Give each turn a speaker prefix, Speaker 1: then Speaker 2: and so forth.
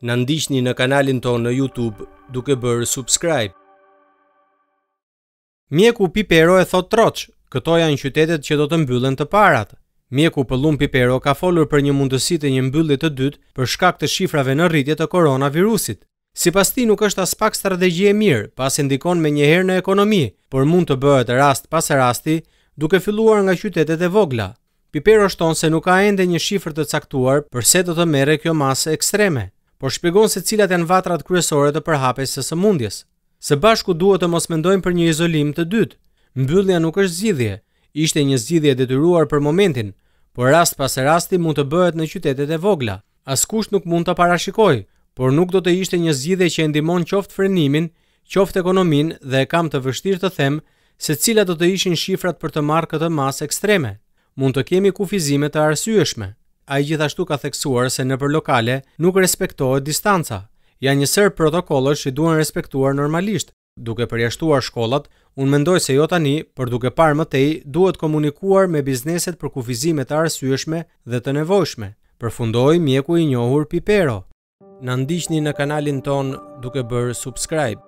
Speaker 1: Na ndiqni në kanalin tonë në YouTube duke bërë subscribe. Mjeku Pipero e thot troç, këto janë qytetet që do të mbyllen të parat. Mjeku Pëllum Pipero ka folur për një mundësi të një mbyllje të dytë për shkak të shifrave në rritje të koronavirusit. Sipas tij nuk është as pak strategji e mirë, pasi ndikon menjëherë në ekonomi, por mund të bëhet rast pas rasti, duke filluar nga qytetet e vogla. Pipero shton se nuk ka ende një shifër të caktuar përse do të merre kjo masë ekstreme, por shpjegon se cilat janë vatrat kryesore të përhapjes së sëmundjes. Së bashku duhet të mos mendojmë për një izolim të dytë. Mbyllja nuk është zgjidhje, ishte një zgjidhje e detyruar për momentin, por rast pas rasti mund të bëhet në qytetet e vogla. Askush nuk mund ta parashikojë, por nuk do të ishte një zgjidhje që e ndihmon qoftë frenimin, qoftë ekonominë dhe e kam të vështirë të them se cilat do të ishin shifrat për të marrë këtë masë ekstreme. Mund të kemi kufizime të arsyeshme. Ai gjithashtu ka theksuar se nëpër lokale nuk respektohet distanca. Janë një sër protokollosh që duhen respektuar normalisht. Duke përjashtuar shkollat, unë mendoj se jo tani, por duke parë më tej, duhet komunikuar me bizneset për kufizime të arsyeshme dhe të nevojshme. Përfundoi mjeku i njohur Pipero. Na ndiqni në kanalin ton duke bërë subscribe.